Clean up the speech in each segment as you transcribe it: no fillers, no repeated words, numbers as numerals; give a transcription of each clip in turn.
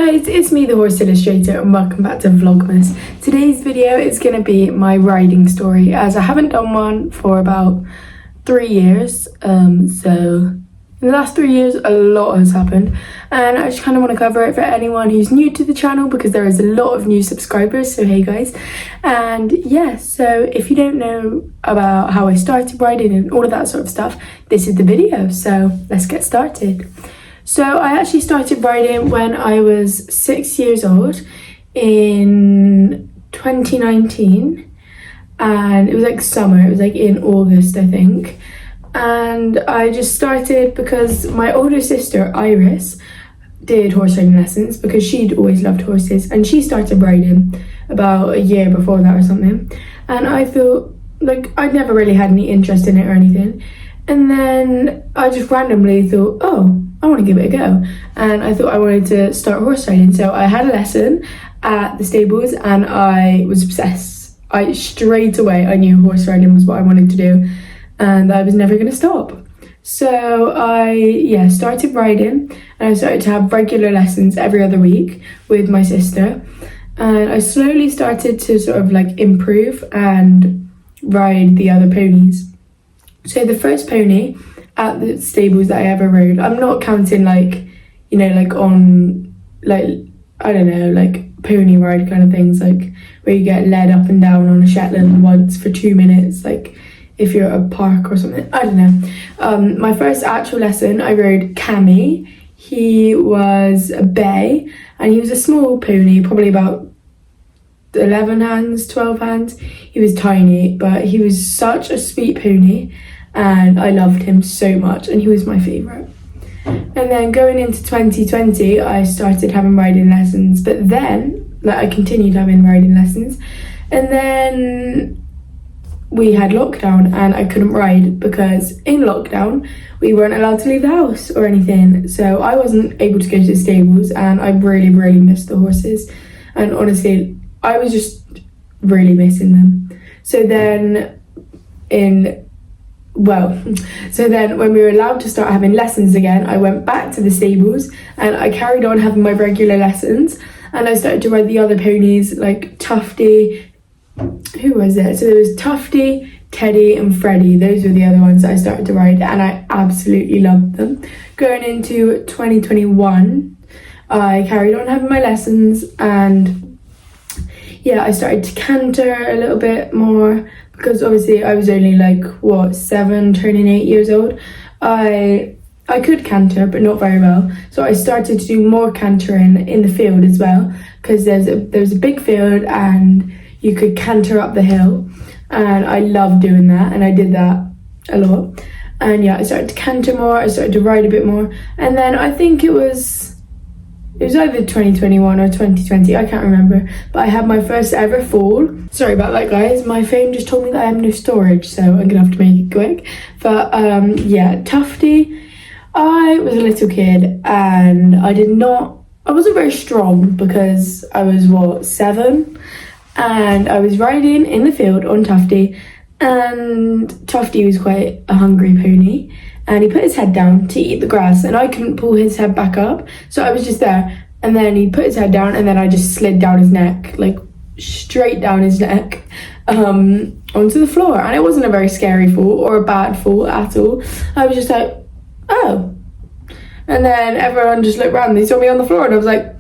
guys, it's me, the Horse Illustrator, and welcome back to Vlogmas. Today's video is going to be my riding story, as I haven't done one for about 3 years. So in the last 3 years, a lot has happened, and I just kind of want to cover it for anyone who's new to the channel, because there is a lot of new subscribers, so hey guys. And yeah, so if you don't know about how I started riding and all of that sort of stuff, this is the video, so let's get started. So I actually started riding when I was 6 years old in 2019, and it was like summer, it was like in August I think. And I just started because my older sister Iris did horse riding lessons, because she'd always loved horses, and she started riding about a year before that or something. And I thought, like, I'd never really had any interest in it or anything, and then I just randomly thought, oh, I want to give it a go, and I thought I wanted to start horse riding. So I had a lesson at the stables and I was obsessed. Straight away I knew horse riding was what I wanted to do, and I was never going to stop. So I started riding, and I started to have regular lessons every other week with my sister, and I slowly started to sort of like improve and ride the other ponies. So the first pony at the stables that I ever rode, I'm not counting like, you know, like on like, I don't know, like pony ride kind of things, like where you get led up and down on a Shetland once for 2 minutes, like if you're at a park or something, I don't know. My first actual lesson, I rode Cammy. He was a bay, and he was a small pony, probably about 11 hands, 12 hands. He was tiny, but he was such a sweet pony, and I loved him so much, and he was my favourite. And then going into 2020, I started having riding lessons, but then, like, I continued having riding lessons, and then we had lockdown and I couldn't ride, because in lockdown we weren't allowed to leave the house or anything, so I wasn't able to go to the stables, and I really missed the horses, and honestly I was just really missing them. So then when we were allowed to start having lessons again, I went back to the stables and I carried on having my regular lessons, and I started to ride the other ponies, like Tufty. Who was it? So there was Tufty, Teddy and Freddie. Those were the other ones that I started to ride, and I absolutely loved them. Going into 2021, I carried on having my lessons, and yeah, I started to canter a little bit more, because obviously I was only like, 7 turning 8 years old. I could canter, but not very well, so I started to do more cantering in the field as well, because there's a big field and you could canter up the hill, and I loved doing that, and I did that a lot. And yeah, I started to canter more, I started to ride a bit more, and then I think it was either 2021 or 2020, I can't remember, but I had my first ever fall. Sorry about that guys, my phone just told me that I have no storage, so I'm gonna have to make it quick. But yeah, Tufty, I was a little kid, and I wasn't very strong, because I was 7, and I was riding in the field on Tufty, and Tufty was quite a hungry pony, and he put his head down to eat the grass, and I couldn't pull his head back up, so I was just there, and then he put his head down, and then I just slid down his neck, like straight down his neck, onto the floor. And it wasn't a very scary fall or a bad fall at all. I was just like, oh. And then everyone just looked around, they saw me on the floor, and I was like,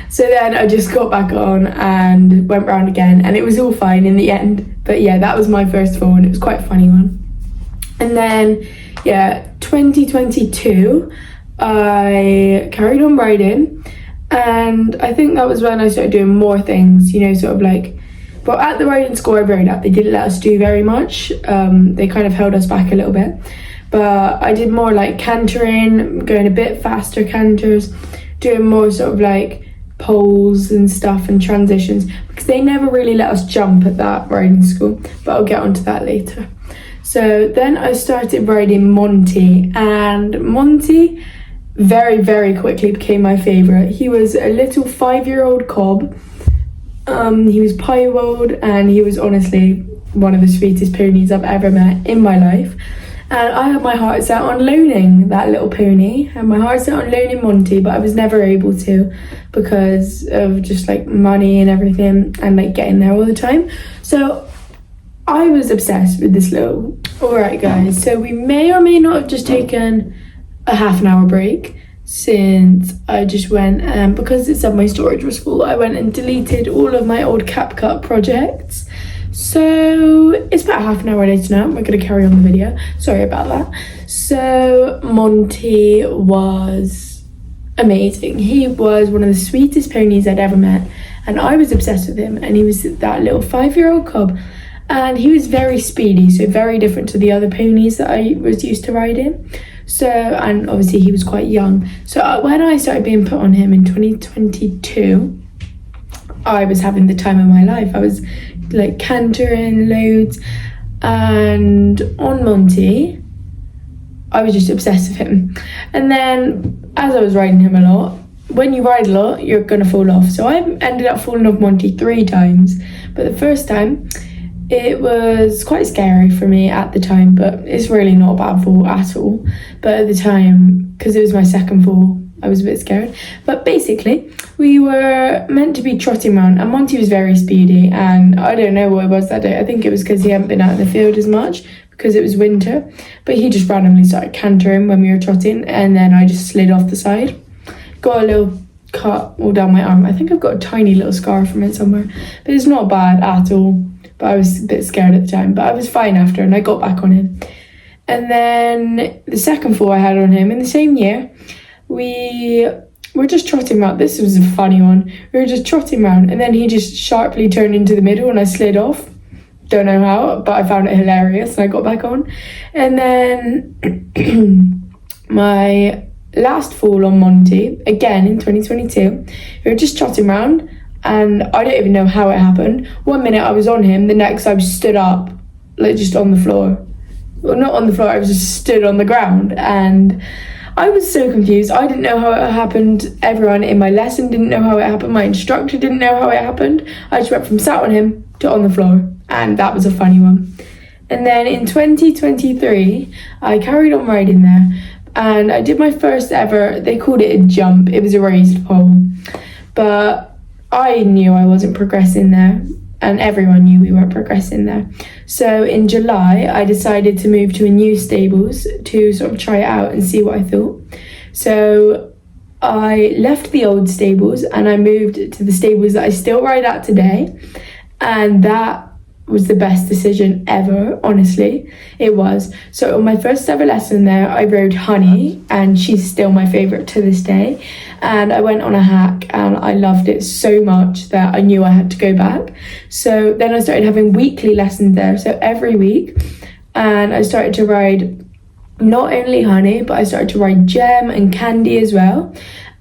so then I just got back on and went round again, and it was all fine in the end. But yeah, that was my first fall, and it was quite a funny one. And then yeah, 2022 I carried on riding, and I think that was when I started doing more things, you know, sort of like, well, at the riding school I rode at, they didn't let us do very much. They kind of held us back a little bit, but I did more like cantering, going a bit faster canters, doing more sort of like poles and stuff and transitions, because they never really let us jump at that riding school, but I'll get onto that later. So then I started riding Monty, and Monty very quickly became my favourite. He was a little 5-year-old cob. He was piebald, and he was honestly one of the sweetest ponies I've ever met in my life. And I had my heart set on loaning that little pony, and my heart set on loaning Monty, but I was never able to because of just like money and everything and like getting there all the time. So I was obsessed with this little. Alright guys, so we may or may not have just taken a half an hour break since I just went, because it said my storage was full, I went and deleted all of my old CapCut projects. So it's about half an hour later now. We're going to carry on the video. Sorry about that. So Monty was amazing. He was one of the sweetest ponies I'd ever met, and I was obsessed with him. And he was that little 5-year-old cub, and he was very speedy, so very different to the other ponies that I was used to riding. So, and obviously he was quite young. So when I started being put on him in 2022, I was having the time of my life. I was like cantering loads, and on Monty I was just obsessed with him. And then as I was riding him a lot, when you ride a lot you're gonna fall off, so I ended up falling off Monty 3 times. But the first time it was quite scary for me at the time, but it's really not a bad fall at all. But at the time, because it was my second fall, I was a bit scared. But basically, we were meant to be trotting around, and Monty was very speedy, and I don't know what it was that day. I think it was because he hadn't been out in the field as much because it was winter. But he just randomly started cantering when we were trotting, and then I just slid off the side. Got a little cut all down my arm. I think I've got a tiny little scar from it somewhere, but it's not bad at all. But I was a bit scared at the time, but I was fine after, and I got back on him. And then the second fall I had on him in the same year, we were just trotting around. This was a funny one. We were just trotting around, and then he just sharply turned into the middle, and I slid off. Don't know how, but I found it hilarious, and I got back on. And then my last fall on Monty, again in 2022, we were just trotting around, and I don't even know how it happened. One minute I was on him, the next I was stood up, like just on the floor. Well, not on the floor, I was just stood on the ground, and I was so confused. I didn't know how it happened. Everyone in my lesson didn't know how it happened. My instructor didn't know how it happened. I just went from sat on him to on the floor, and that was a funny one. And then in 2023, I carried on riding there, and I did my first ever, they called it a jump. It was a raised pole, but I knew I wasn't progressing there, and everyone knew we weren't progressing there. So in July, I decided to move to a new stables to sort of try it out and see what I thought. So I left the old stables and I moved to the stables that I still ride at today, and that was the best decision ever, honestly. It was. So on my first ever lesson there, I rode Honey, and she's still my favourite to this day. And I went on a hack, and I loved it so much that I knew I had to go back. So then I started having weekly lessons there, so every week. And I started to ride not only Honey, but I started to ride Gem and Candy as well.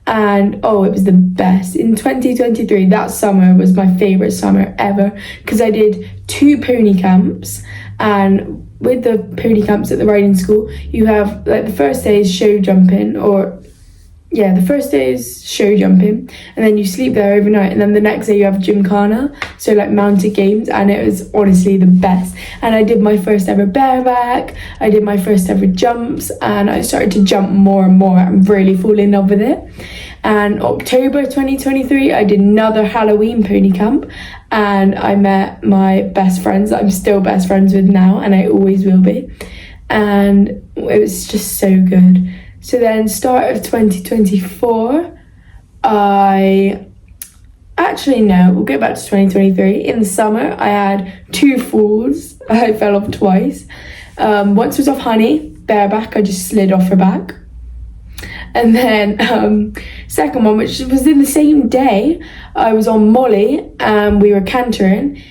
And oh, it was the best. In 2023, that summer was my favourite summer ever, because I did 2 pony camps, and with the pony camps at the riding school, you have like the first day is show jumping, the first day is show jumping, and then you sleep there overnight, and then the next day you have gymkhana, so like mounted games, and it was honestly the best. And I did my first ever bareback, I did my first ever jumps, and I started to jump more and more and really fall in love with it. And October 2023, I did another Halloween pony camp, and I met my best friends that I'm still best friends with now, and I always will be. And it was just so good. So then start of 2024, we'll go back to 2023. In the summer, I had 2 falls. I fell off twice. Once was off Honey, bareback, I just slid off her back. And then second one, which was in the same day, I was on Molly, and we were cantering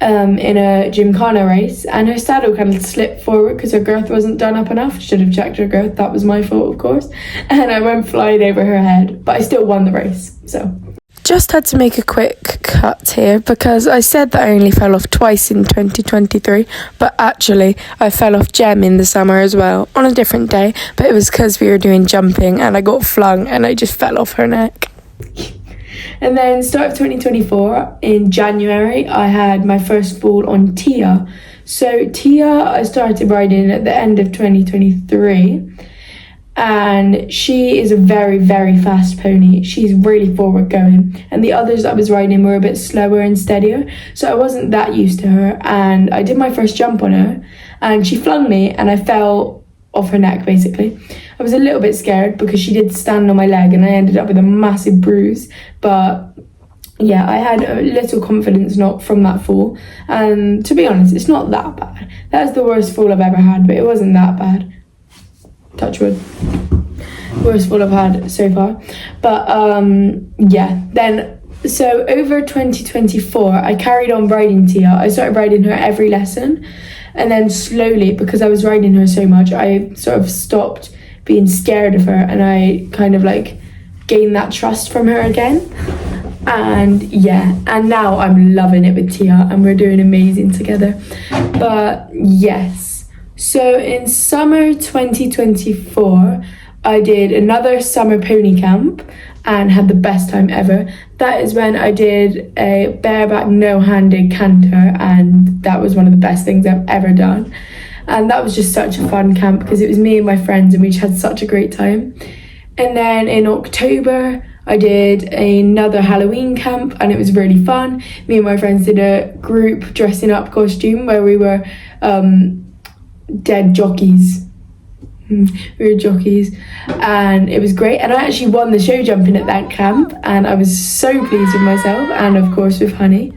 in a gymkhana race, and her saddle kind of slipped forward because her girth wasn't done up enough. Should have checked her girth, that was my fault, of course, and I went flying over her head, but I still won the race. So just had to make a quick cut here, because I said that I only fell off twice in 2023, but actually I fell off Gem in the summer as well, on a different day, but it was because we were doing jumping and I got flung and I just fell off her neck. And then start of 2024, in January, I had my first fall on Tia. So Tia, I started riding at the end of 2023, and she is a very, very fast pony. She's really forward going, and the others I was riding were a bit slower and steadier, so I wasn't that used to her. And I did my first jump on her and she flung me and I fell off her neck basically. I was a little bit scared because she did stand on my leg and I ended up with a massive bruise, but yeah, I had a little confidence knock from that fall, and to be honest, it's not that bad. That was the worst fall I've ever had, but it wasn't that bad. Touch wood. Worst fall I've had so far. But yeah, then so over 2024 I carried on riding Tia. I started riding her every lesson, and then slowly, because I was riding her so much, I sort of stopped being scared of her and I kind of like gained that trust from her again. And yeah, and now I'm loving it with Tia and we're doing amazing together. But yes, so in summer 2024 I did another summer pony camp and had the best time ever. That is when I did a bareback no-handed canter, and that was one of the best things I've ever done. And that was just such a fun camp because it was me and my friends and we just had such a great time. And then in October I did another Halloween camp and it was really fun. Me and my friends did a group dressing up costume where we were dead jockeys. We were jockeys and it was great, and I actually won the show jumping at that camp and I was so pleased with myself and of course with Honey.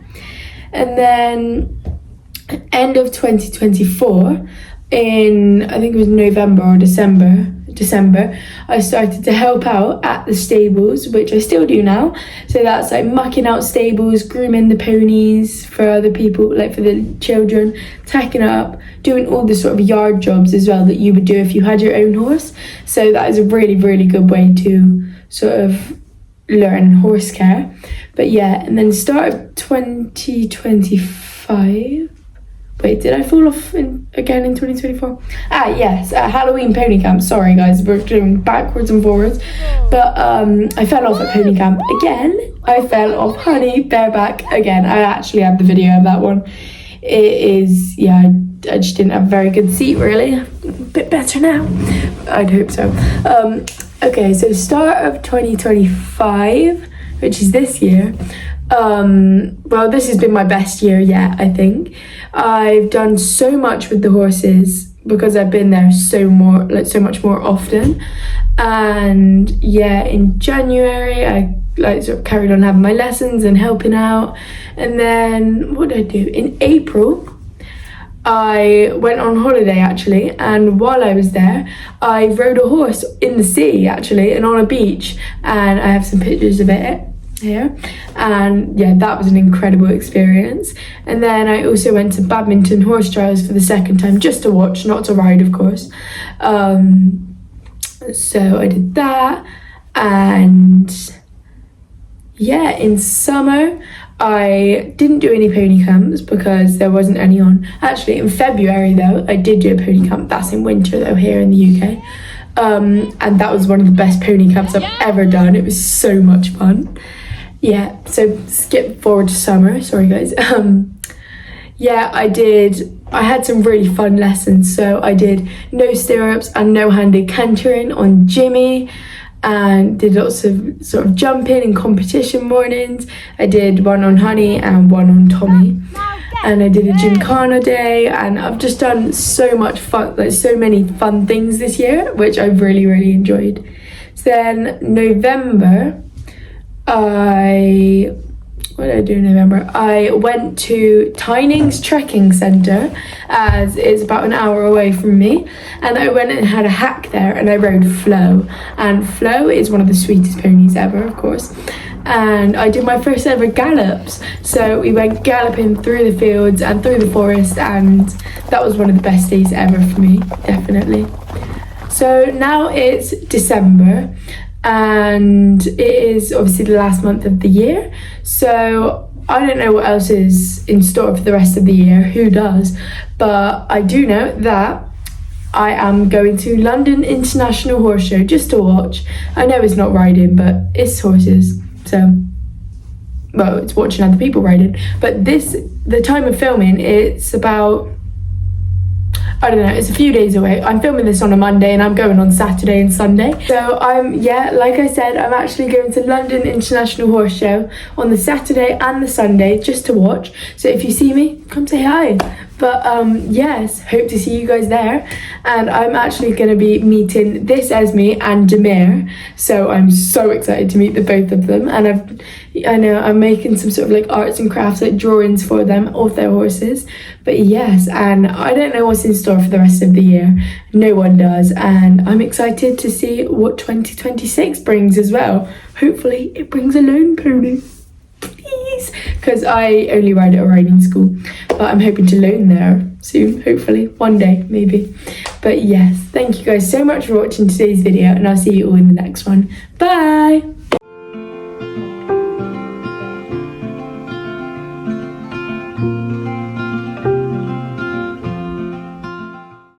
And then end of 2024, in I think it was November or December, I started to help out at the stables, which I still do now. So that's like mucking out stables, grooming the ponies for other people, like for the children, tacking up, doing all the sort of yard jobs as well that you would do if you had your own horse. So that is a really, really good way to sort of learn horse care. But yeah, and then start of 2025. Wait, did I fall off again in 2024? Yes, Halloween pony camp. Sorry guys, we're doing backwards and forwards. But I fell off at pony camp again. I fell off Honey bareback again. I actually have the video of that one. It is, yeah, I just didn't have a very good seat really. A bit better now. I'd hope so. Okay, so start of 2025, which is this year. Well, this has been my best year yet, I think. I've done so much with the horses because I've been there so much more often. And yeah, in January I sort of carried on having my lessons and helping out. And then what did I do? In April I went on holiday actually, and while I was there I rode a horse in the sea actually and on a beach, and I have some pictures of it here. And yeah, that was an incredible experience. And then I also went to badminton horse trials for the second time, just to watch, not to ride of course. So I did that. And yeah, in summer I didn't do any pony camps because there wasn't any on. Actually in February though I did do a pony camp. That's in winter though, here in the UK. And that was one of the best pony camps I've ever done. It was so much fun. Yeah, so skip forward to summer, sorry guys. Yeah, I had some really fun lessons. So I did no stirrups and no-handed cantering on Jimmy, and did lots of sort of jumping and competition mornings. I did one on Honey and one on Tommy. And I did a gymkhana day, and I've just done so much fun, like so many fun things this year, which I really, really enjoyed. So then November, what did I do in November? I went to Tyning's Trekking Centre, as it's about an hour away from me, and I went and had a hack there and I rode Flo, and Flo is one of the sweetest ponies ever, of course. And I did my first ever gallops, so we went galloping through the fields and through the forest, and that was one of the best days ever for me, definitely. So now it's December, and it is obviously the last month of the year, so I don't know what else is in store for the rest of the year, who does, but I do know that I am going to London International Horse Show just to watch. I know it's not riding, but it's horses, so, well, it's watching other people riding. But the time of filming, it's about I don't know, it's a few days away. I'm filming this on a Monday and I'm going on Saturday and Sunday. So yeah, like I said, I'm actually going to London International Horse Show on the Saturday and the Sunday just to watch. So if you see me, come say hi. But yes, hope to see you guys there. And I'm actually going to be meeting this Esme and Demir. So I'm so excited to meet the both of them. And I know I'm making some sort of like arts and crafts, like drawings for them of their horses. But yes, and I don't know what's in store for the rest of the year. No one does. And I'm excited to see what 2026 brings as well. Hopefully it brings a lone pony. Please, because I only ride at a riding school, but I'm hoping to learn there soon, hopefully one day maybe. But yes, thank you guys so much for watching today's video, and I'll see you all in the next one. Bye.